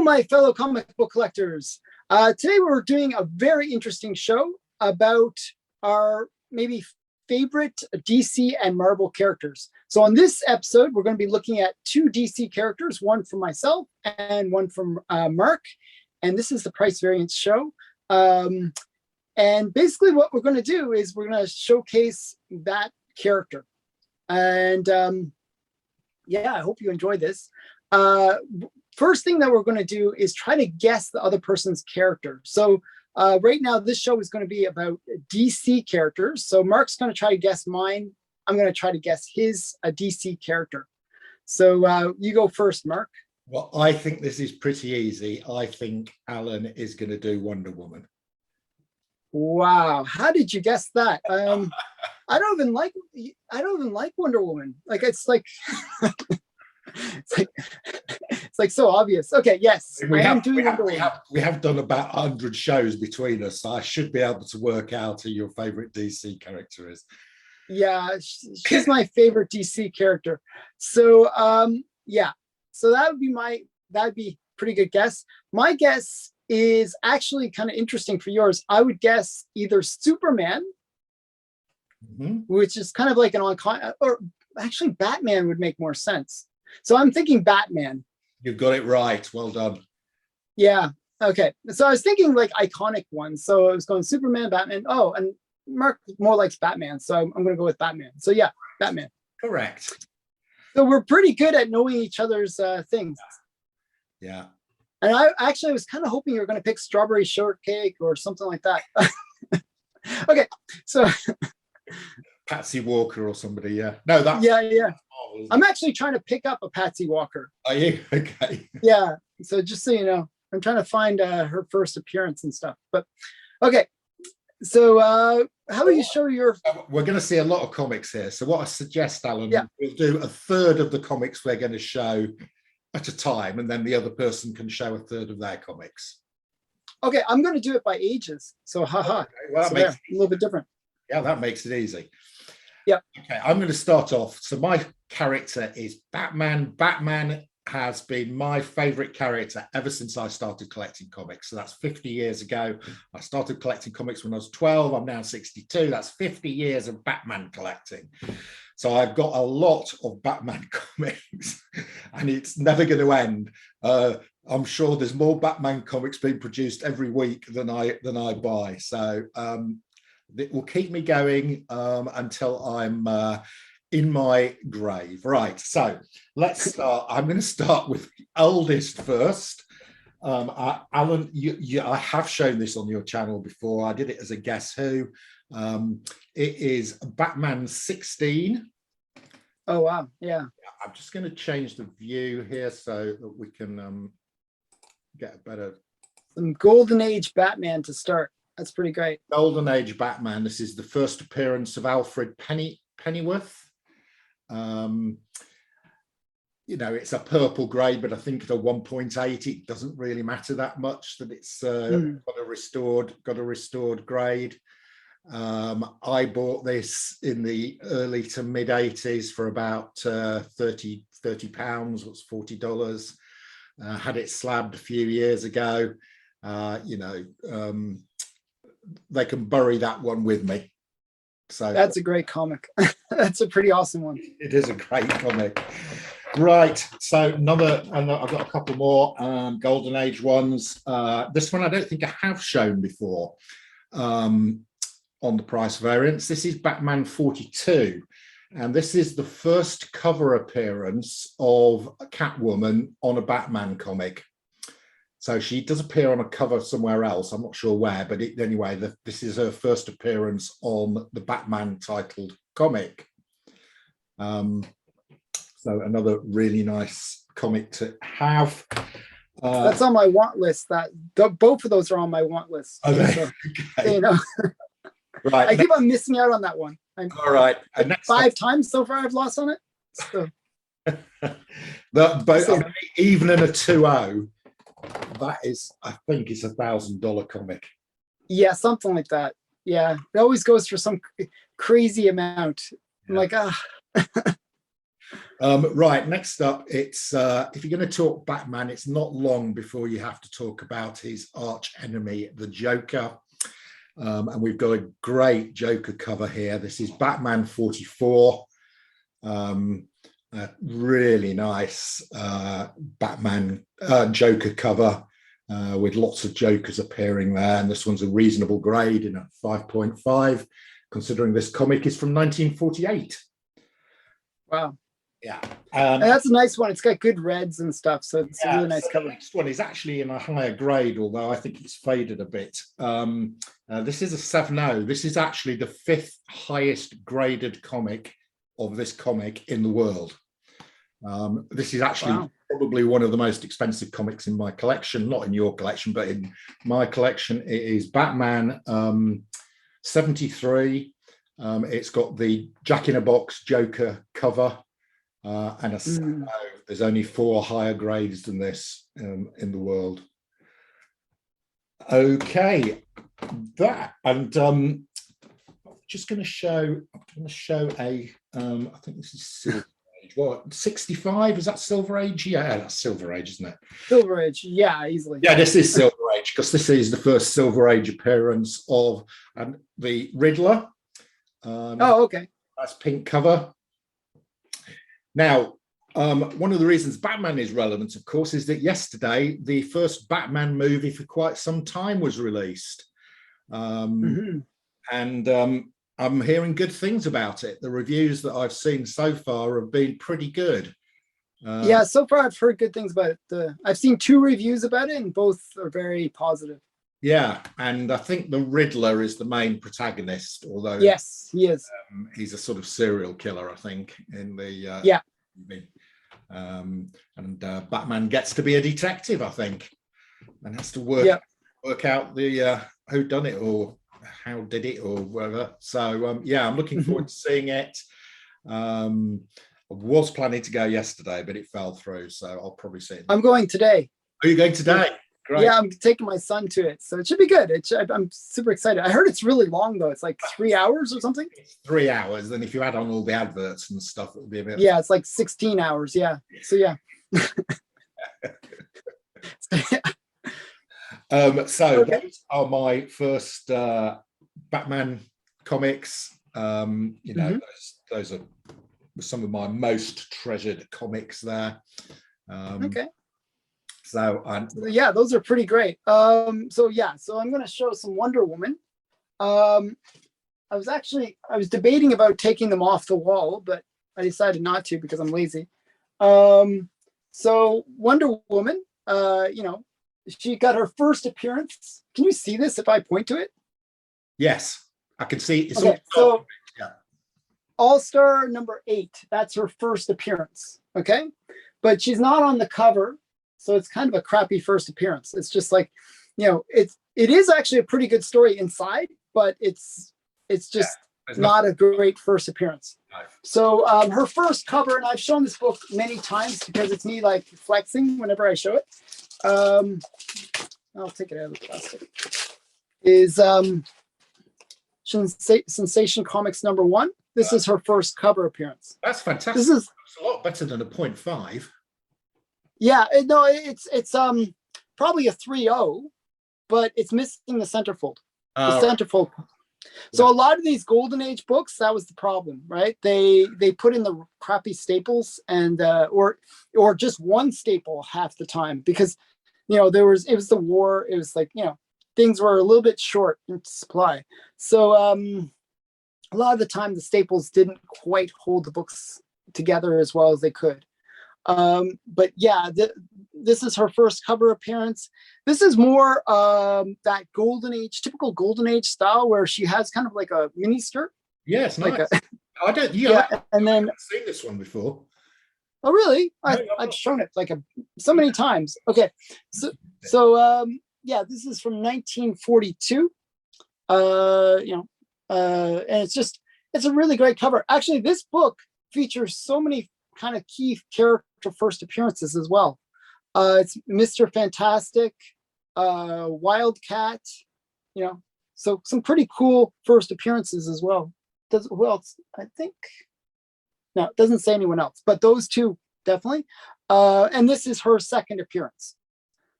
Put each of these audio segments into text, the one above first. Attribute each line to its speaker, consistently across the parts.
Speaker 1: Hello, my fellow comic book collectors. Today we're doing a very interesting show about our maybe favorite DC and Marvel characters. So on this episode, we're going to be looking at two DC characters, one from myself and one from Mark. And this is the price variance show. And basically what we're going to do is we're going to showcase that character. And yeah, I hope you enjoy this. First thing that we're going to do is try to guess the other person's character. So right now, this show is going to be about DC characters. So Mark's going to try to guess mine. I'm going to try to guess his DC character. So you go first, Mark.
Speaker 2: Well, I think this is pretty easy. I think Alan is going to do Wonder Woman.
Speaker 1: Wow, how did you guess that? I don't even like Wonder Woman. Like it's like it's like so obvious. Okay, yes,
Speaker 2: we have done about 100 shows between us, so I should be able to work out who your favorite DC character is.
Speaker 1: Yeah, she's my favorite DC character. So yeah, so that'd be pretty good guess. My guess is actually kind of interesting for yours. I would guess either Superman, which is kind of like an icon, or actually Batman would make more sense. So I'm thinking Batman.
Speaker 2: You've got it right. Well done.
Speaker 1: Yeah. Okay. So I was thinking like iconic ones. So I was going Superman, Batman. Oh, and Mark more likes Batman. So I'm going to go with Batman. So yeah, Batman.
Speaker 2: Correct.
Speaker 1: So we're pretty good at knowing each other's things.
Speaker 2: Yeah.
Speaker 1: And I was kind of hoping you were going to pick Strawberry Shortcake or something like that. Okay. So
Speaker 2: Patsy Walker or somebody, yeah. No, that's
Speaker 1: yeah. I'm actually trying to pick up a Patsy Walker.
Speaker 2: Are you? Okay.
Speaker 1: Yeah. So just so you know, I'm trying to find her first appearance and stuff. But okay. So how about you show your...
Speaker 2: We're going to see a lot of comics here. So what I suggest, Alan, we'll do a third of the comics we're going to show at a time, and then the other person can show a third of their comics.
Speaker 1: Okay, I'm going to do it by ages. So haha.
Speaker 2: Okay, well,
Speaker 1: so a little bit different.
Speaker 2: Yeah, that makes it easy.
Speaker 1: Yeah.
Speaker 2: Okay, I'm going to start off. So my character is Batman. Batman has been my favorite character ever since I started collecting comics. So that's 50 years ago. I started collecting comics when I was 12. I'm now 62. That's 50 years of Batman collecting. So I've got a lot of Batman comics and it's never going to end. I'm sure there's more Batman comics being produced every week than I buy. So it will keep me going until I'm in my grave. Right, so let's start. I'm going to start with the oldest first. Alan, I have shown this on your channel before. I did it as a Guess Who. It is Batman 16.
Speaker 1: Oh, wow. Yeah.
Speaker 2: I'm just going to change the view here so that we can get a better...
Speaker 1: Some Golden Age Batman to start. That's pretty great.
Speaker 2: Golden Age Batman. This is the first appearance of Alfred Pennyworth. You know, it's a purple grey, but I think at a 1.8, it doesn't really matter that much that it's got a restored grade. I bought this in the early to mid 80s for about 30 pounds, what's $40. Had it slabbed a few years ago. You know, they can bury that one with me. So
Speaker 1: that's a great comic. That's a pretty awesome one.
Speaker 2: It is a great comic. Right, so and I've got a couple more Golden Age ones. This one I don't think I have shown before on the price variance. This is Batman 42, and this is the first cover appearance of Catwoman on a Batman comic. So she does appear on a cover somewhere else. I'm not sure where, but anyway, this is her first appearance on the Batman titled comic. So another really nice comic to have.
Speaker 1: That's on my want list. Both of those are on my want list.
Speaker 2: Okay.
Speaker 1: So,
Speaker 2: Okay.
Speaker 1: you know,
Speaker 2: right.
Speaker 1: I keep on missing out on that one.
Speaker 2: All right.
Speaker 1: Like 5 times so far I've lost on it. So.
Speaker 2: Even in a 2.0, that is, I think, it's $1,000 comic.
Speaker 1: Yeah, something like that. Yeah, it always goes for some crazy amount. I'm like,
Speaker 2: Right, next up, it's if you're going to talk Batman, it's not long before you have to talk about his arch enemy, the Joker. And we've got a great Joker cover here. This is Batman 44. A really nice Batman Joker cover with lots of Jokers appearing there. And this one's a reasonable grade in a 5.5, considering this comic is from 1948.
Speaker 1: Wow.
Speaker 2: Yeah.
Speaker 1: And that's a nice one. It's got good reds and stuff. So it's a really nice cover.
Speaker 2: The next one is actually in a higher grade, although I think it's faded a bit. This is a 7.0. This is actually the 5th highest graded comic of this comic in the world. This is actually probably one of the most expensive comics in my collection, not in your collection, but in my collection. It is Batman 73. It's got the Jack-in-a-Box Joker cover. And there's only 4 higher grades than this in the world. Okay, that and just going to show. I'm going to show a. I think this is Silver Age. What, 65? Is that Silver Age? Yeah, that's Silver Age, isn't it?
Speaker 1: Silver Age, yeah, easily.
Speaker 2: Yeah, this is Silver Age because this is the first Silver Age appearance of the Riddler.
Speaker 1: Oh, okay.
Speaker 2: That's pink cover. Now, one of the reasons Batman is relevant, of course, is that yesterday the first Batman movie for quite some time was released. And I'm hearing good things about it. The reviews that I've seen so far have been pretty good.
Speaker 1: Yeah, so far I've heard good things about it. I've seen 2 reviews about it and both are very positive.
Speaker 2: Yeah, and I think the Riddler is the main protagonist, although
Speaker 1: yes, he is.
Speaker 2: He's a sort of serial killer, I think, in the movie. And Batman gets to be a detective, I think, and has to work out the who done it or how did it or whatever. So yeah, I'm looking forward to seeing it. I was planning to go yesterday, but it fell through, so I'll probably see it.
Speaker 1: I'm going today.
Speaker 2: Are you going today? Great.
Speaker 1: Yeah, I'm taking my son to it, so it should be good. I'm super excited. I heard it's really long though. It's like 3 hours or something.
Speaker 2: It's 3 hours. Then if you add on all the adverts and stuff, it would be a bit.
Speaker 1: Yeah, it's like 16 hours. Yeah. So yeah.
Speaker 2: So those are my first Batman comics. You know, those are some of my most treasured comics there.
Speaker 1: Okay.
Speaker 2: So
Speaker 1: yeah, those are pretty great. So I'm going to show some Wonder Woman. I was debating about taking them off the wall, but I decided not to because I'm lazy. So Wonder Woman, she got her first appearance. Can you see this if I point to it?
Speaker 2: Yes, I can see. It's
Speaker 1: okay, so All-Star number 8. That's her first appearance. Okay, but she's not on the cover. So it's kind of a crappy first appearance. It's just like, it is actually a pretty good story inside, but it's just not a great first appearance. Nice. So her first cover, and I've shown this book many times because it's me like flexing whenever I show it. I'll take it out of the plastic. Is Sensation Comics number 1. This is her first cover appearance.
Speaker 2: That's fantastic.
Speaker 1: This is
Speaker 2: a lot better than a 0.5.
Speaker 1: Yeah, no, it's probably a 3.0, but it's missing the centerfold. The centerfold. So a lot of these Golden Age books, that was the problem, right? They put in the crappy staples and or just one staple half the time because it was the war. It was like things were a little bit short in supply. So a lot of the time the staples didn't quite hold the books together as well as they could. But yeah, this is her first cover appearance. This is more that Golden Age, typical Golden Age style where she has kind of like a mini skirt.
Speaker 2: Yes,
Speaker 1: like
Speaker 2: nice. I don't.
Speaker 1: And then
Speaker 2: I've seen this one before.
Speaker 1: Oh, really? I've shown it like so many times. Okay, so yeah, this is from 1942. And it's a really great cover. Actually, this book features so many kind of key character first appearances as well. It's Mr. Fantastic, Wildcat, so some pretty cool first appearances as well. Who else? I think No, it doesn't say anyone else, but those two definitely. And this is her second appearance.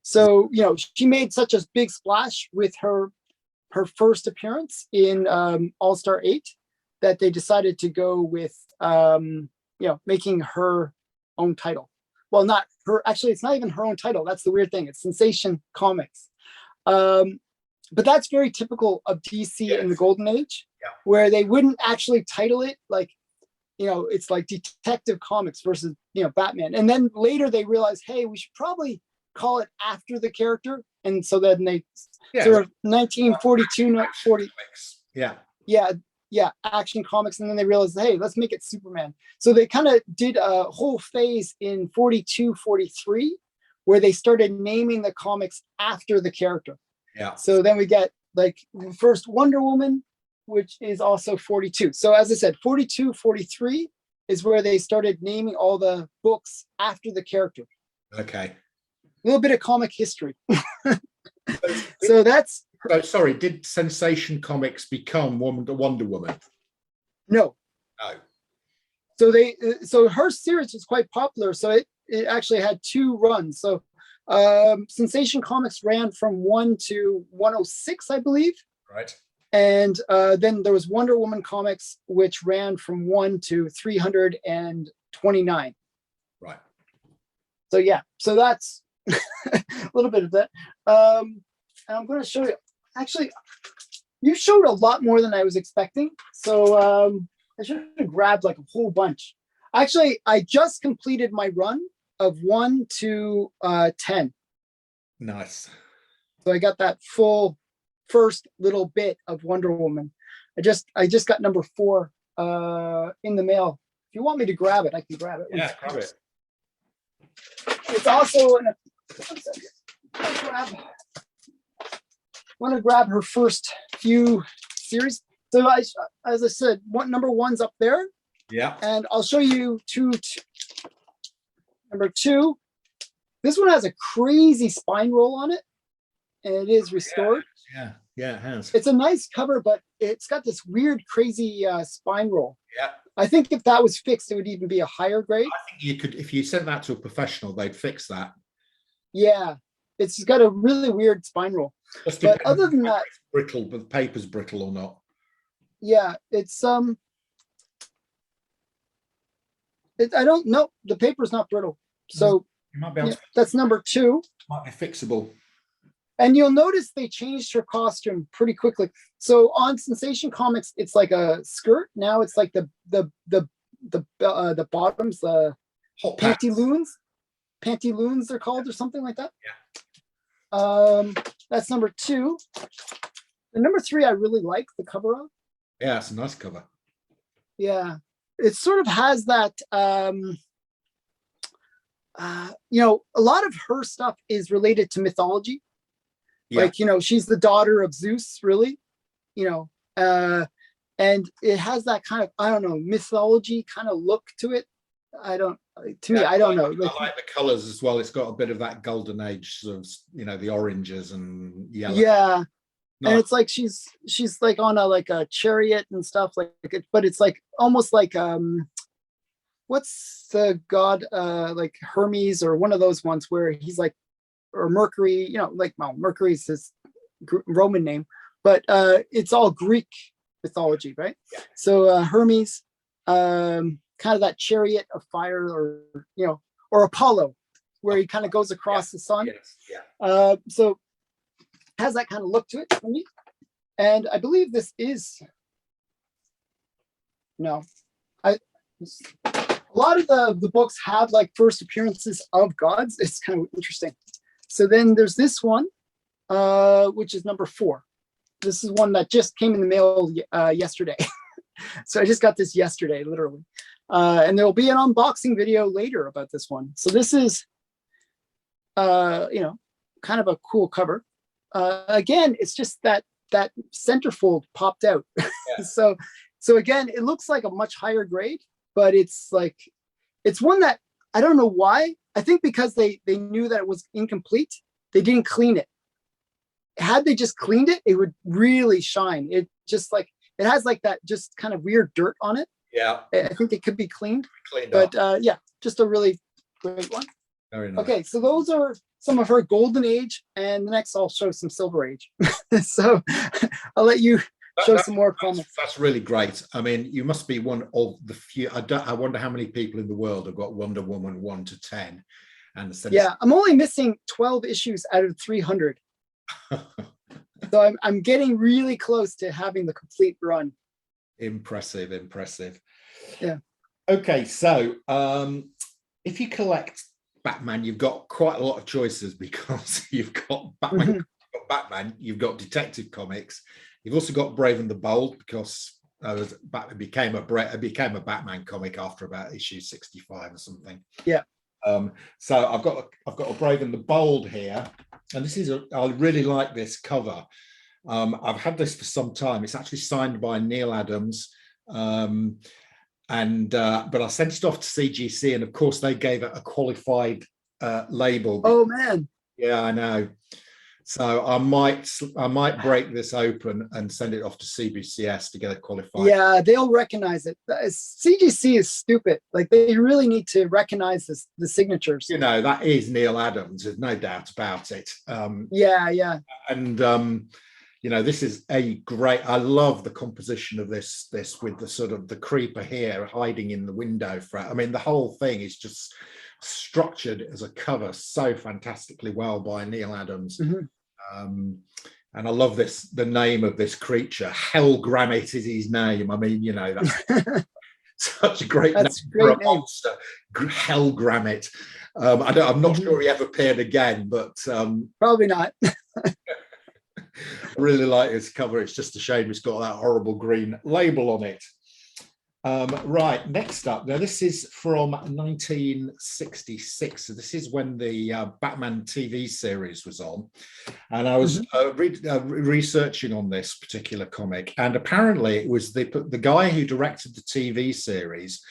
Speaker 1: So, she made such a big splash with her first appearance in All-Star 8 that they decided to go with, making her own title. Well, not her, actually, it's not even her own title. That's the weird thing. It's Sensation Comics. But that's very typical of DC in the Golden Age, where they wouldn't actually title it like, it's like Detective Comics versus, Batman. And then later they realized, hey, we should probably call it after the character. And so then they sort of 1942, 40. Action Comics. And then they realized, hey, let's make it Superman. So they kind of did a whole phase in 42, 43, where they started naming the comics after the character.
Speaker 2: Yeah.
Speaker 1: So then we get like first Wonder Woman, which is also 42. So as I said, 42, 43 is where they started naming all the books after the character.
Speaker 2: Okay.
Speaker 1: A little bit of comic history. So that's...
Speaker 2: sorry, did Sensation Comics become Wonder Woman?
Speaker 1: No.
Speaker 2: Oh.
Speaker 1: So her series was quite popular. So it actually had two runs. So Sensation Comics ran from 1 to 106, I believe.
Speaker 2: Right.
Speaker 1: And then there was Wonder Woman Comics, which ran from 1 to 329.
Speaker 2: Right.
Speaker 1: So yeah, so that's a little bit of that. And I'm going to show you. Actually, you showed a lot more than I was expecting. So I should have grabbed like a whole bunch. Actually, I just completed my run of 1 to 10.
Speaker 2: Nice.
Speaker 1: So I got that full first little bit of Wonder Woman. I just got number 4 in the mail. If you want me to grab it, I can grab it.
Speaker 2: Yeah, grab it.
Speaker 1: It's also in a... want to grab her first few series. So as I said, number 1's up there.
Speaker 2: Yeah.
Speaker 1: And I'll show you number 2. This one has a crazy spine roll on it, and it is restored.
Speaker 2: Yeah, it has.
Speaker 1: It's a nice cover, but it's got this weird, crazy spine roll.
Speaker 2: Yeah.
Speaker 1: I think if that was fixed, it would even be a higher grade.
Speaker 2: I think you could, if you sent that to a professional, they'd fix that.
Speaker 1: Yeah. It's got a really weird spine roll. But other than that,
Speaker 2: it's brittle, but the paper's brittle or not.
Speaker 1: Yeah, it's I don't know. The paper's not brittle. So
Speaker 2: you might be able to
Speaker 1: that's number 2.
Speaker 2: Might be fixable.
Speaker 1: And you'll notice they changed her costume pretty quickly. So on Sensation Comics, it's like a skirt. Now it's like the bottoms, the
Speaker 2: hot
Speaker 1: pantaloons. Pantaloons they're called, or something like that.
Speaker 2: Yeah.
Speaker 1: That's number 2. The number 3 I really like the cover of.
Speaker 2: Yeah, it's a nice cover.
Speaker 1: Yeah, it sort of has that. A lot of her stuff is related to mythology. Yeah. Like, she's the daughter of Zeus, really, and it has that kind of, I don't know, mythology kind of look to it. I don't know.
Speaker 2: I like the colors as well. It's got a bit of that golden age sort of, the oranges and yellow.
Speaker 1: Yeah. Nice. And it's like she's like on a chariot and stuff like it, but it's like almost like what's the god like Hermes or one of those ones where he's like, or Mercury, Mercury's his Roman name, but it's all Greek mythology, right? Yeah. So Hermes, kind of that chariot of fire, or Apollo, where he kind of goes across the sun.
Speaker 2: Yes. Yeah.
Speaker 1: So has that kind of look to it for me. And I believe this is a lot of the books have like first appearances of gods. It's kind of interesting. So then there's this one, which is number 4. This is one that just came in the mail yesterday. So I just got this yesterday, literally. And there'll be an unboxing video later about this one. So this is, kind of a cool cover. Again, it's just that centerfold popped out. Yeah. So again, it looks like a much higher grade, but it's one that I don't know why. I think because they knew that it was incomplete, they didn't clean it. Had they just cleaned it, it would really shine. It just it has like that just kind of weird dirt on it.
Speaker 2: Yeah,
Speaker 1: I think it could be cleaned,
Speaker 2: cleaned
Speaker 1: but
Speaker 2: up.
Speaker 1: yeah, just a really great one.
Speaker 2: Very nice.
Speaker 1: Okay, so those are some of her golden age, and the next I'll show some silver age. So I'll let you show some more comments.
Speaker 2: That's really great. I mean, you must be one of the few. I wonder how many people in the world have got Wonder Woman 1 to 10. And
Speaker 1: yeah, I'm only missing 12 issues out of 300. So I'm getting really close to having the complete run.
Speaker 2: Impressive, impressive.
Speaker 1: Yeah.
Speaker 2: Okay, so if you collect Batman, you've got quite a lot of choices because you've got Batman,
Speaker 1: Mhm.
Speaker 2: you've got Batman, you've got Detective Comics, you've also got Brave and the Bold because it became a Batman comic after about issue 65 or something.
Speaker 1: Yeah.
Speaker 2: So I've got a Brave and the Bold here, and this is I really like this cover. I've had this for some time. It's actually signed by Neil Adams. But I sent it off to CGC, and of course they gave it a qualified label.
Speaker 1: Oh man.
Speaker 2: Yeah, I know. So I might break this open and send it off to CBCS to get it qualified.
Speaker 1: Yeah, they'll recognize it. CGC is stupid. Like they really need to recognize the signatures.
Speaker 2: You know, that is Neil Adams. There's no doubt about it.
Speaker 1: Yeah.
Speaker 2: And you know, this is a great. I love the composition of this with the sort of the creeper here hiding in the window frame. I mean, the whole thing is just structured as a cover so fantastically well by Neil Adams.
Speaker 1: Mm-hmm.
Speaker 2: And I love the name of this creature. Hellgrammet is his name. I mean, you know, that's such a great name for a monster. Hellgrammet. I'm not sure he ever appeared again, but
Speaker 1: probably not.
Speaker 2: I really like his cover. It's just a shame it's got that horrible green label on it. Right, next up. Now, this is from 1966. So this is when the Batman TV series was on. And I was researching on this particular comic. And apparently it was the guy who directed the TV series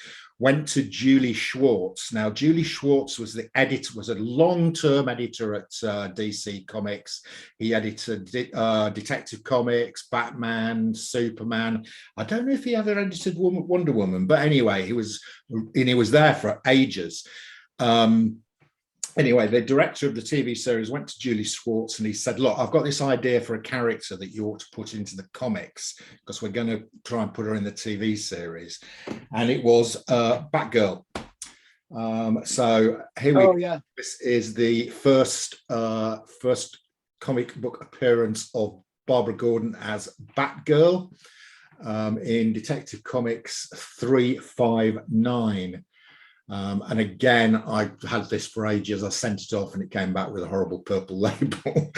Speaker 2: went to Julie Schwartz. Now, Julie Schwartz was a long-term editor at DC Comics. He edited Detective Comics, Batman, Superman. I don't know if he ever edited Wonder Woman, but anyway, he was there for ages. Anyway, the director of the TV series went to Julie Schwartz and he said, look, I've got this idea for a character that you ought to put into the comics because we're going to try and put her in the TV series. And it was Batgirl. So here we go. This is the first comic book appearance of Barbara Gordon as Batgirl in Detective Comics 359. And again, I had this for ages. I sent it off and it came back with a horrible purple label.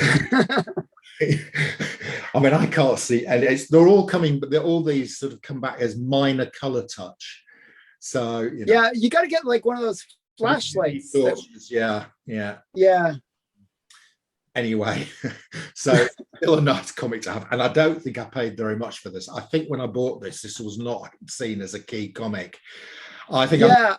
Speaker 2: I mean, I can't see, and they're all coming, but all these sort of come back as minor color touch. So, you know,
Speaker 1: yeah, you got to get like one of those flashlights.
Speaker 2: Yeah. Anyway, so still a nice comic to have. And I don't think I paid very much for this. I think when I bought this was not seen as a key comic. I think I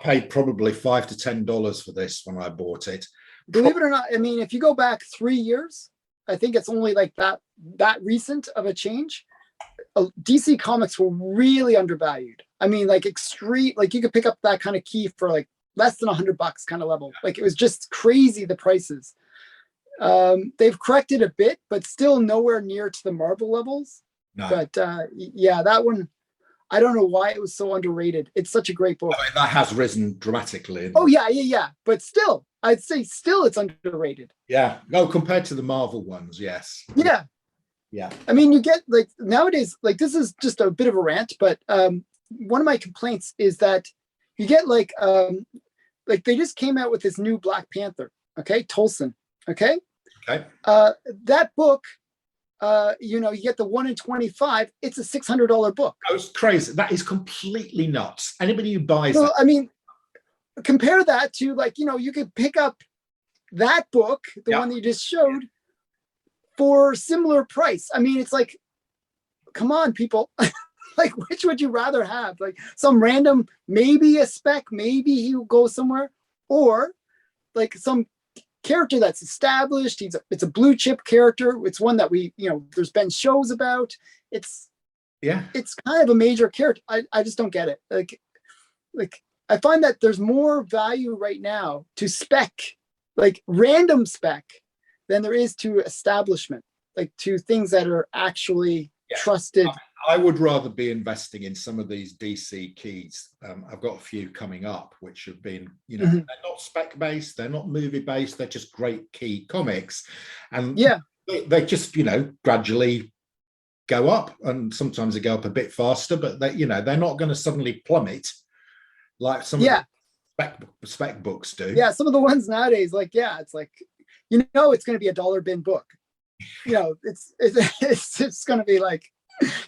Speaker 2: paid probably $5 to $10 for this when I bought it.
Speaker 1: Believe it or not, I mean, if you go back 3 years, I think it's only like that recent of a change. DC Comics were really undervalued. I mean, like extreme, like you could pick up that kind of key for like less than $100 kind of level. Like it was just crazy, the prices. They've corrected a bit, but still nowhere near to the Marvel levels. No. But yeah, that one, I don't know why it was so underrated. It's such a great book.
Speaker 2: I mean, that has risen dramatically.
Speaker 1: Oh yeah. But still, I'd say still it's underrated.
Speaker 2: Yeah. No, compared to the Marvel ones, yes.
Speaker 1: Yeah. I mean, you get like nowadays, like this is just a bit of a rant, but one of my complaints is that you get like they just came out with this new Black Panther. Okay, Tolson. Okay. That book. You know, you get the 1 in 25. It's a $600 book.
Speaker 2: That was crazy. That is completely nuts. Anybody who buys that.
Speaker 1: I mean, compare that to like, you know, you could pick up that book, the one that you just showed, for similar price. I mean, it's like, come on, people. Like, which would you rather have? Like some random, maybe a spec, maybe he will go somewhere, or like some character that's established. It's a blue chip character. It's one that we, you know, there's been shows about. It's
Speaker 2: Yeah.
Speaker 1: it's kind of a major character. I just don't get it. Like I find that there's more value right now to spec, like random spec, than there is to establishment, like to things that are actually trusted.
Speaker 2: I would rather be investing in some of these DC keys. I've got a few coming up, which have been, they're not spec based, they're not movie based, they're just great key comics, and they just gradually go up, and sometimes they go up a bit faster, but they're not going to suddenly plummet like some of the spec books do.
Speaker 1: Yeah, some of the ones nowadays, it's like it's going to be a dollar bin book. It's going to be like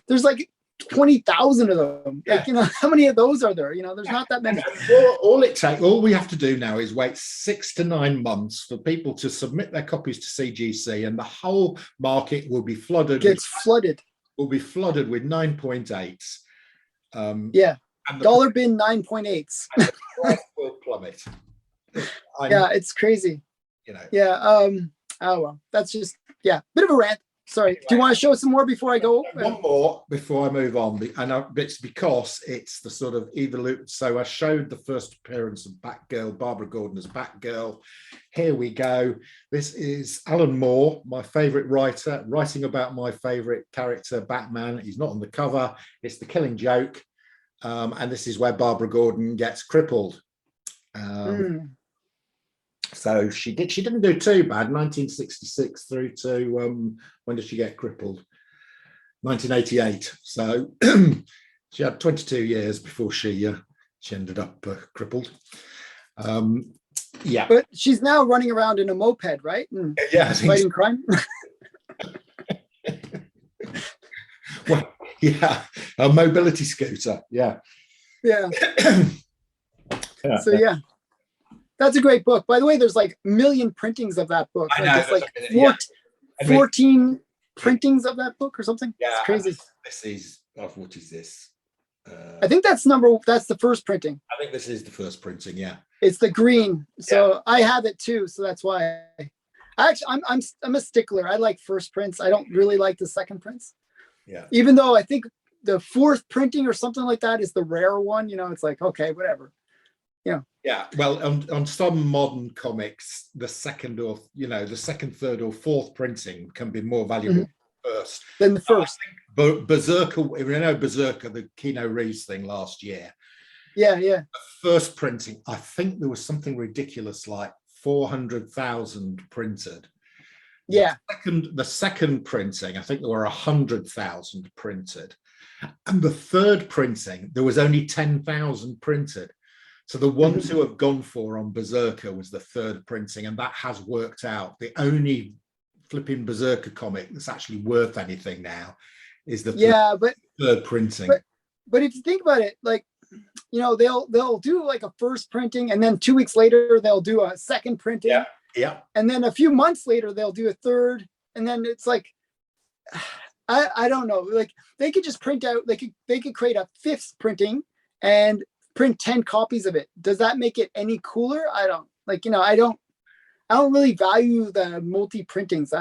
Speaker 1: there's like 20,000 of them. Like, how many of those are there? There's not that many.
Speaker 2: All we have to do now is wait 6 to 9 months for people to submit their copies to CGC, and the whole market will be flooded. Will be flooded with 9.8s.
Speaker 1: And dollar bin 9.8s.
Speaker 2: And the price will plummet.
Speaker 1: It's crazy. Oh well, that's just bit of a rant. Sorry. Anyway, do you want to show some more before I go?
Speaker 2: One more before I move on, and it's because it's the sort of evolution. So I showed the first appearance of Batgirl, Barbara Gordon as Batgirl. Here we go. This is Alan Moore, my favorite writer, writing about my favorite character, Batman. He's not on the cover. It's The Killing Joke, and this is where Barbara Gordon gets crippled. So she didn't do too bad. 1966 through to when did she get crippled? 1988. So she had 22 years before she ended up crippled.
Speaker 1: But she's now running around in a moped, right? Fighting crime.
Speaker 2: Well, a mobility scooter. Yeah.
Speaker 1: So that's a great book. By the way, there's like 1 million printings of that book. It's like 14 printings of that book or something. It's crazy.
Speaker 2: This is what is this?
Speaker 1: I think that's the first printing.
Speaker 2: I think this is the first printing. Yeah.
Speaker 1: It's the green. So I have it too. So that's why I'm a stickler. I like first prints. I don't really like the second prints.
Speaker 2: Yeah.
Speaker 1: Even though I think the fourth printing or something like that is the rare one. It's like, okay, whatever.
Speaker 2: Yeah. Well, on some modern comics, the second, third, or fourth printing can be more valuable first
Speaker 1: than the first.
Speaker 2: But Berserker, Berserker, the Keanu Reeves thing last year.
Speaker 1: Yeah.
Speaker 2: The first printing, I think there was something ridiculous like 400,000 printed.
Speaker 1: Yeah.
Speaker 2: The second printing, I think there were 100,000 printed, and the third printing, there was only 10,000 printed. So the ones who have gone for on Berserker was the third printing, and that has worked out. The only flipping Berserker comic that's actually worth anything now is the third printing.
Speaker 1: But if you think about it, like, they'll do like a first printing, and then 2 weeks later they'll do a second printing.
Speaker 2: Yeah.
Speaker 1: And then a few months later they'll do a third, and then it's like, I don't know. Like they could just print out. They could create a fifth printing and print 10 copies of it. Does that make it any cooler? I don't I don't really value the multi-printings.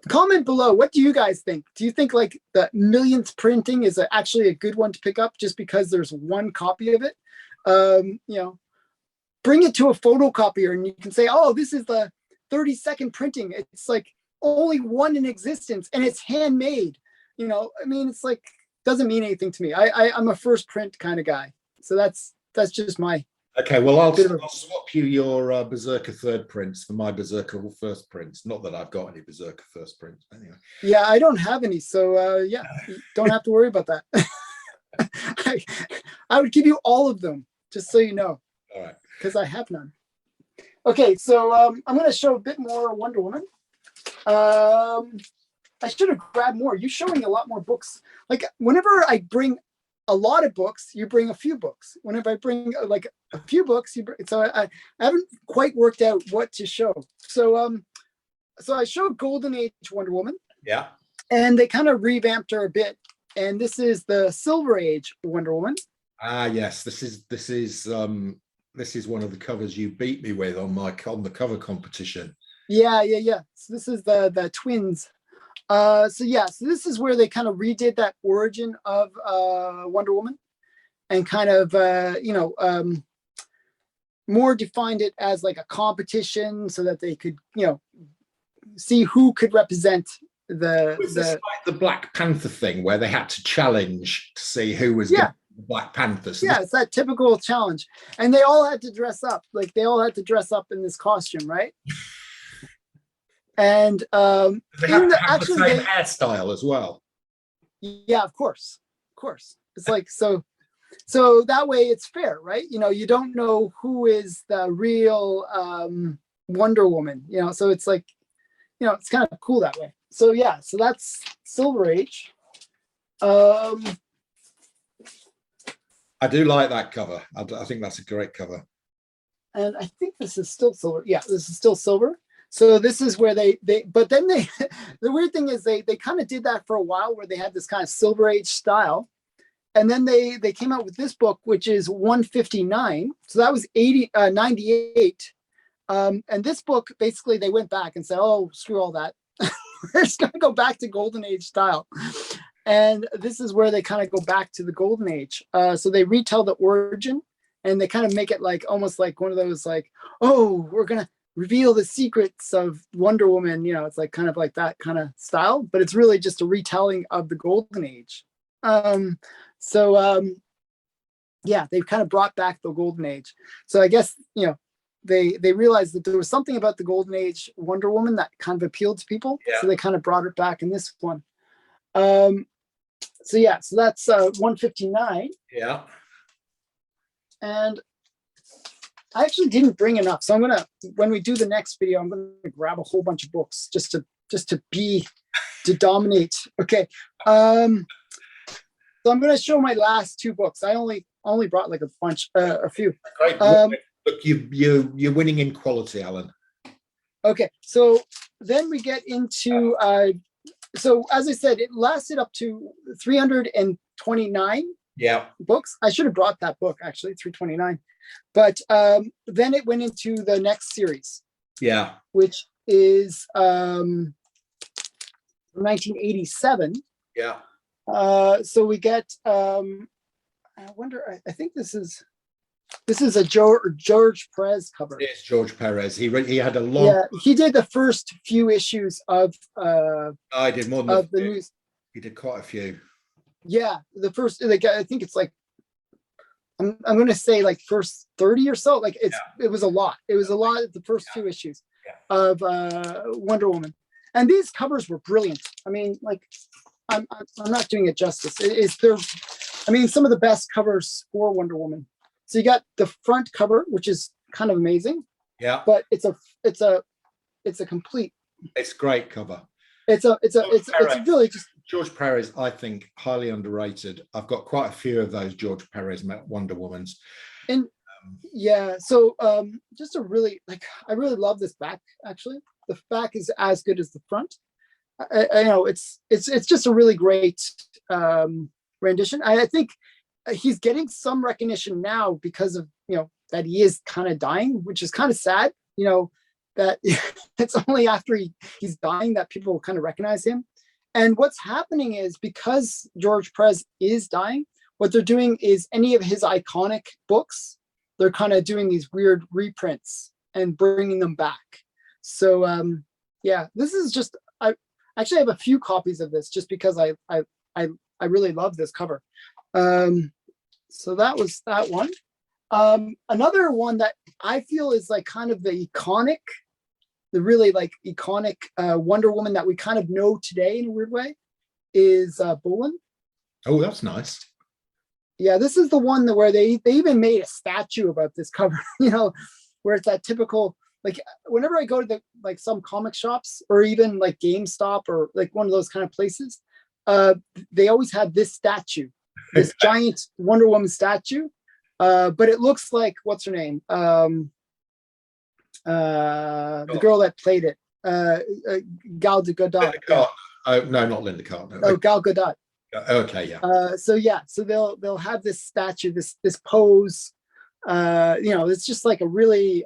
Speaker 1: Comment below, what do you guys think? Do you think like the millionth printing is actually a good one to pick up just because there's one copy of it? Bring it to a photocopier and you can say, oh, this is the 32nd printing. It's like only one in existence and it's handmade. It's like, doesn't mean anything to me. I'm a first print kind of guy. So that's just my.
Speaker 2: Okay, well, I'll swap you your Berserker third prints for my Berserker first prints. Not that I've got any Berserker first prints, anyway.
Speaker 1: Yeah, I don't have any, so you don't have to worry about that. I would give you all of them, just so you know.
Speaker 2: All right.
Speaker 1: Because I have none. Okay, so I'm going to show a bit more Wonder Woman. I should have grabbed more. You're showing a lot more books. Like whenever I bring a lot of books, you bring a few books. Whenever I bring like a few books, so I haven't quite worked out what to show. So I showed Golden Age Wonder Woman.
Speaker 2: Yeah.
Speaker 1: And they kind of revamped her a bit. And this is the Silver Age Wonder Woman.
Speaker 2: Ah, yes. This is one of the covers you beat me with on the cover competition.
Speaker 1: Yeah. So this is the twins. So this is where they kind of redid that origin of Wonder Woman, and kind of more defined it as like a competition, so that they could see who could represent
Speaker 2: Was this like the Black Panther thing where they had to challenge to see who was the Black Panther? So
Speaker 1: it's that typical challenge, and they all had to dress up. Like they all had to dress up in this costume, right? And
Speaker 2: they have to have the same hairstyle as well.
Speaker 1: Yeah, of course. It's like so that way it's fair, right? You don't know who is the real Wonder Woman, so it's like, it's kind of cool that way. So so that's Silver Age.
Speaker 2: I do like that cover. I think that's a great cover.
Speaker 1: And I think this is still silver. Yeah, this is still silver. So this is where but then the weird thing is they kind of did that for a while, where they had this kind of Silver Age style. And then they came out with this book, which is 159. So that was 98. And this book, basically, they went back and said, oh, screw all that. We're just going to go back to Golden Age style. And this is where they kind of go back to the Golden Age. So they retell the origin, and they kind of make it like almost like one of those like, oh, we're going to reveal the secrets of Wonder Woman. It's like kind of like that kind of style, but it's really just a retelling of the Golden Age. They've kind of brought back the Golden Age. So I guess, they realized that there was something about the Golden Age Wonder Woman that kind of appealed to people. Yeah. So they kind of brought it back in this one. So that's 159.
Speaker 2: Yeah.
Speaker 1: And I actually didn't bring enough. So when we do the next video, I'm going to grab a whole bunch of books just to dominate. Okay. So I'm going to show my last two books. I only brought like a few.
Speaker 2: Great. Look, you're winning in quality, Alan.
Speaker 1: Okay, so then we get into so as I said, it lasted up to 329 books. I should have brought that book, actually, 329. But then it went into the next series. Yeah. Which is 1987. Yeah. So we get I think this is a George Perez cover.
Speaker 2: It's George Perez. He had a long.
Speaker 1: He did the first few issues of.
Speaker 2: I did more than the news. He did quite a few.
Speaker 1: Yeah, the first. Like, I think it's like. I'm going to say like first 30 or so. Like it was a lot. It was a lot of the first two issues of Wonder Woman, and these covers were brilliant. I mean, like. I'm not doing it justice. Some of the best covers for Wonder Woman. So you got the front cover, which is kind of amazing. Yeah. But it's a complete.
Speaker 2: It's a great cover.
Speaker 1: It's really just
Speaker 2: George Perez. I think highly underrated. I've got quite a few of those George Perez Wonder Womans.
Speaker 1: And just a really I really love this back. Actually, the back is as good as the front. I know it's just a really great rendition. I think he's getting some recognition now because of that he is kind of dying, which is kind of sad. That it's only after he's dying that people kind of recognize him. And what's happening is because George Perez is dying, what they're doing is any of his iconic books, they're kind of doing these weird reprints and bringing them back. So this is just. Actually, I have a few copies of this just because I really love this cover. So that was that one. Another one that I feel is like kind of the really iconic Wonder Woman that we kind of know today in a weird way is Bolin.
Speaker 2: Oh, that's nice.
Speaker 1: Yeah, this is the one where they even made a statue about this cover. Where it's that typical. Like whenever I go to some comic shops or even like GameStop or like one of those kind of places, they always have this statue, this giant Wonder Woman statue. But it looks like what's her name? The girl that played it, Gal Gadot.
Speaker 2: Oh no, not Linda Carter.
Speaker 1: Oh, Gal Gadot.
Speaker 2: Okay, yeah.
Speaker 1: So they'll have this statue, this pose. It's just like a really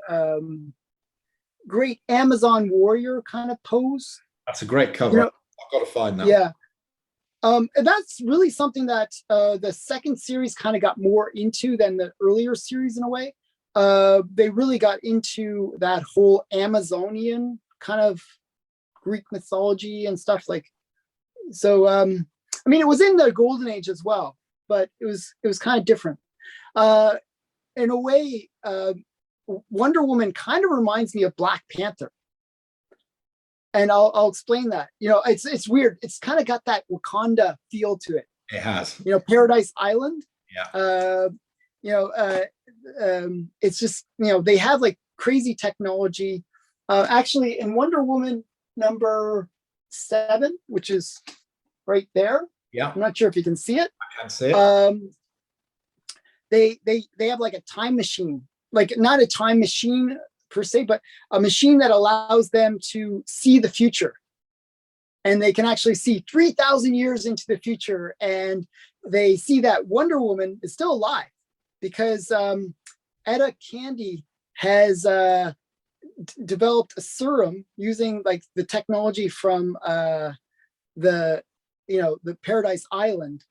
Speaker 1: great Amazon warrior kind of pose.
Speaker 2: That's a great cover. I've got to find that.
Speaker 1: Yeah. And that's really something that the second series kind of got more into than the earlier series in a way. They really got into that whole Amazonian kind of Greek mythology and stuff like. So, I mean, it was in the Golden Age as well, but it was kind of different. In a way, Wonder Woman kind of reminds me of Black Panther. And I'll explain that. You know, it's weird. It's kind of got that Wakanda feel to it.
Speaker 2: It has.
Speaker 1: You know, Paradise Island.
Speaker 2: Yeah.
Speaker 1: You know, it's just, you know, they have like crazy technology. Actually, in Wonder Woman #7, which is right there.
Speaker 2: Yeah.
Speaker 1: I'm not sure if you can see it.
Speaker 2: I can see it.
Speaker 1: They have like a time machine, like not a time machine per se, but a machine that allows them to see the future. And they can actually see 3,000 years into the future. And they see that Wonder Woman is still alive because Etta Candy has developed a serum using like the technology from the Paradise Island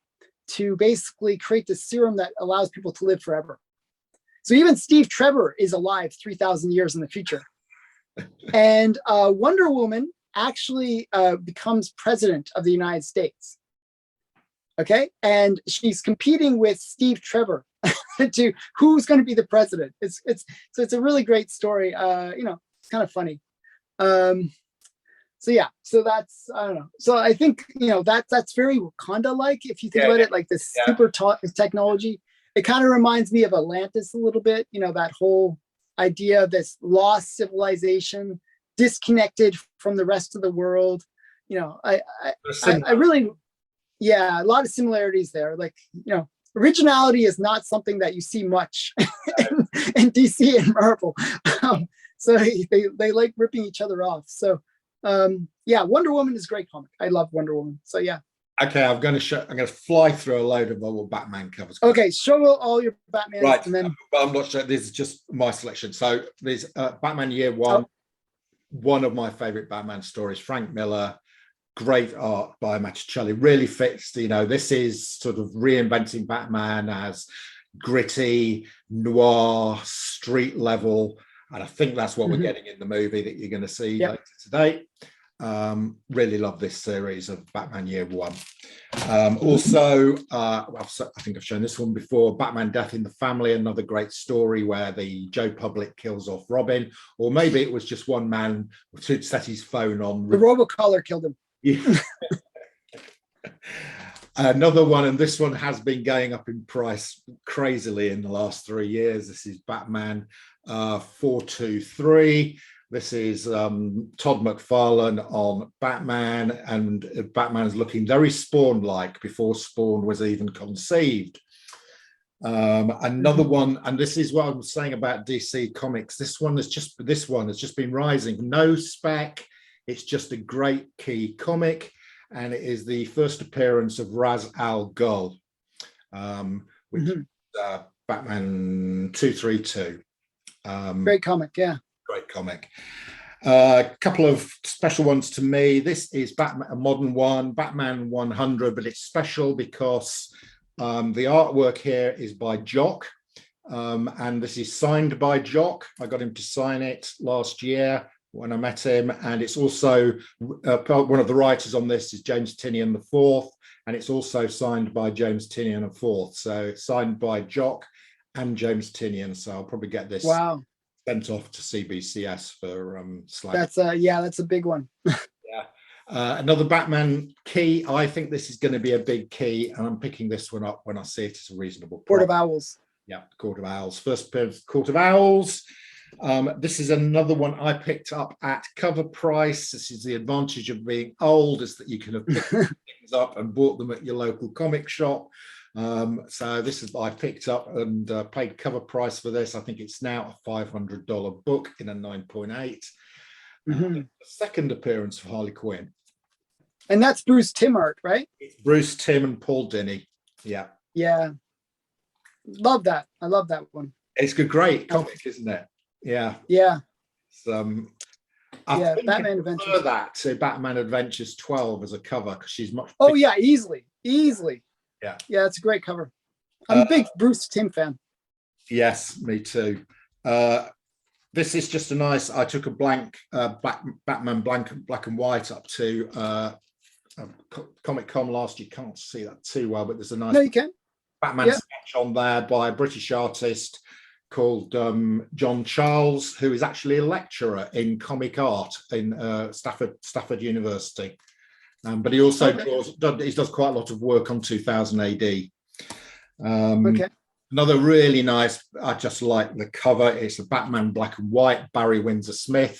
Speaker 1: to basically create the serum that allows people to live forever. So even Steve Trevor is alive 3,000 years in the future. And Wonder Woman actually becomes president of the United States. Okay. And she's competing with Steve Trevor to who's going to be the president. It's a really great story. You know, it's kind of funny. So yeah, so that's, I don't know. So I think, you know, that's very Wakanda-like if you think about it, like this super technology. It kind of reminds me of Atlantis a little bit, you know, that whole idea of this lost civilization, disconnected from the rest of the world. You know, I really, yeah, a lot of similarities there. Like, you know, originality is not something that you see much in DC and Marvel. So they like ripping each other off. So yeah, Wonder Woman is a great comic. I love Wonder Woman. So yeah.
Speaker 2: Okay, I'm going to fly through a load of old Batman covers.
Speaker 1: Okay, show all your Batman.
Speaker 2: Right,
Speaker 1: and then
Speaker 2: but I'm not sure. This is just my selection. So there's Batman Year One, one of my favorite Batman stories. Frank Miller, great art by Matticelli. Really fits. You know, this is sort of reinventing Batman as gritty, noir, street level, and I think that's what we're getting in the movie that you're going to see later today. Really love this series of Batman Year One. Also, I think I've shown this one before, Batman Death in the Family, another great story where the Joe Public kills off Robin, or maybe it was just one man who set his phone on.
Speaker 1: The Robocollar killed him.
Speaker 2: Yeah. Another one, and this one has been going up in price crazily in the last 3 years. This is Batman 423. This is Todd McFarlane on Batman, and Batman is looking very Spawn-like before Spawn was even conceived. Another one, and this is what I'm saying about DC Comics. This one has just been rising. No spec. It's just a great key comic, and it is the first appearance of Ra's al Ghul, which is Batman 232.
Speaker 1: Great comic, yeah.
Speaker 2: Great comic. A couple of special ones to me. This is Batman, a modern one, Batman 100, but it's special because the artwork here is by Jock, and this is signed by Jock. I got him to sign it last year when I met him, and it's also one of the writers on this is James Tynion IV, and it's also signed by James Tynion IV. So it's signed by Jock and James Tynion. So I'll probably get this.
Speaker 1: Wow.
Speaker 2: Sent off to CBCS for Slack.
Speaker 1: That's a big one.
Speaker 2: Yeah. Another Batman key. I think this is going to be a big key, and I'm picking this one up when I see it as a reasonable price.
Speaker 1: Court of Owls.
Speaker 2: Yeah, Court of Owls. First appearance, Court of Owls. This is another one I picked up at cover price. This is the advantage of being old, is that you can have picked things up and bought them at your local comic shop. So this is I picked up and paid cover price for this. I think it's now a $500 book in a 9.8. Second appearance of Harley Quinn.
Speaker 1: And that's Bruce Timm art, right?
Speaker 2: It's Bruce Timm and Paul Dini. Yeah.
Speaker 1: Yeah. Love that. I love that one.
Speaker 2: It's a great comic, isn't it? Yeah.
Speaker 1: Yeah.
Speaker 2: It's,
Speaker 1: Yeah,
Speaker 2: think
Speaker 1: Batman
Speaker 2: I prefer
Speaker 1: Adventures.
Speaker 2: that to Batman Adventures 12 as a cover because she's much.
Speaker 1: Oh yeah, easily.
Speaker 2: Yeah.
Speaker 1: Yeah, it's a great cover. I'm a big Bruce Timm fan.
Speaker 2: Yes, me too. This is just a nice. I took a blank Batman black and white up to Comic Con last year. Can't see that too well, but there's a nice
Speaker 1: No, you can.
Speaker 2: Batman sketch on there by a British artist called John Charles, who is actually a lecturer in comic art in Stafford University. But he also does quite a lot of work on 2000 AD. Another really nice, I just like the cover. It's a Batman black and white, Barry Windsor Smith.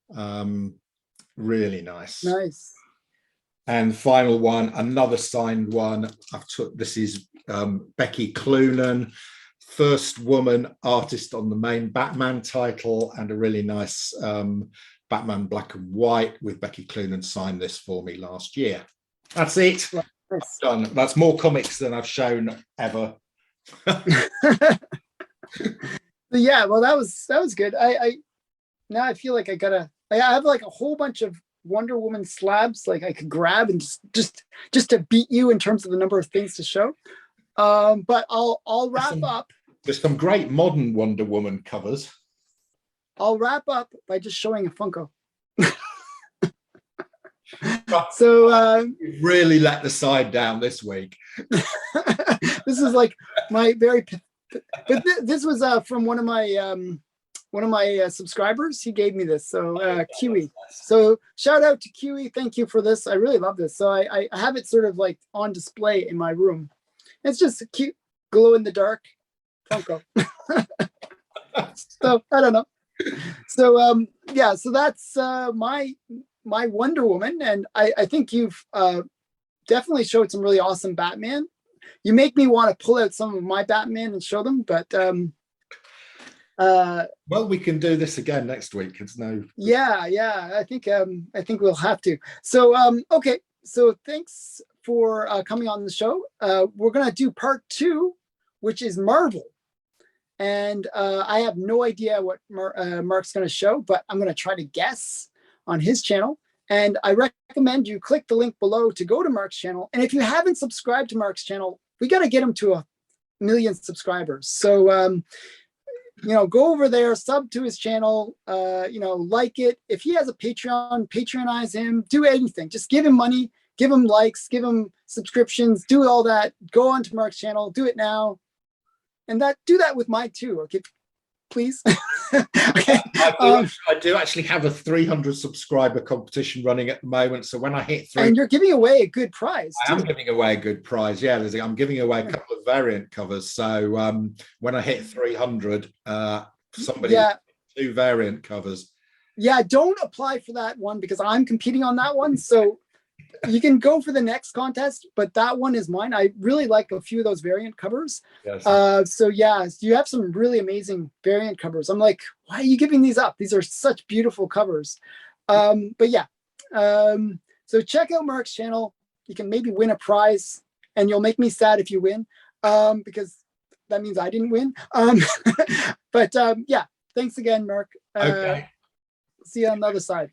Speaker 2: Really nice.
Speaker 1: Nice.
Speaker 2: And final one, another signed one. This is Becky Cloonan, first woman artist on the main Batman title, and a really nice Batman black and white with Becky Cloonan signed this for me last year. That's it.
Speaker 1: Nice.
Speaker 2: Done. That's more comics than I've shown ever.
Speaker 1: Yeah, well, that was good. I now I feel like I have like a whole bunch of Wonder Woman slabs like I could grab and just to beat you in terms of the number of things to show. But I'll wrap up.
Speaker 2: There's some great modern Wonder Woman covers.
Speaker 1: I'll wrap up by just showing a Funko. So
Speaker 2: you've really let the side down this week.
Speaker 1: This is like my very, but this was from one of my subscribers. He gave me this. So Kiwi. So shout out to Kiwi. Thank you for this. I really love this. So I have it sort of like on display in my room. It's just a cute glow in the dark Funko. So I don't know. So yeah, so that's my Wonder Woman, and I think you've definitely showed some really awesome Batman. You make me want to pull out some of my Batman and show them, but
Speaker 2: well, we can do this again next week. It's no.
Speaker 1: Yeah. I think we'll have to. So okay. So thanks for coming on the show. We're gonna do part 2, which is Marvel. And I have no idea what Mark's going to show, but I'm going to try to guess on his channel. And I recommend you click the link below to go to Mark's channel. And if you haven't subscribed to Mark's channel, we got to get him to 1 million subscribers. So, go over there, sub to his channel, like it. If he has a Patreon, patronize him, do anything. Just give him money, give him likes, give him subscriptions, do all that. Go onto Mark's channel, do it now. And do that with mine too, okay? Please. Okay.
Speaker 2: I do actually have a 300 subscriber competition running at the moment. So when I hit 300,
Speaker 1: and you're giving away a good prize.
Speaker 2: I am giving away a good prize. Yeah, I'm giving away a couple of variant covers. So when I hit 300, somebody 2 variant covers.
Speaker 1: Yeah, don't apply for that one because I'm competing on that one. So you can go for the next contest, but that one is mine. I really like a few of those variant covers.
Speaker 2: Yes.
Speaker 1: So yeah, you have some really amazing variant covers. I'm like, why are you giving these up? These are such beautiful covers. But yeah, so check out Mark's channel. You can maybe win a prize, and you'll make me sad if you win, because that means I didn't win. But yeah, thanks again, Mark.
Speaker 2: Okay.
Speaker 1: See you on the other side.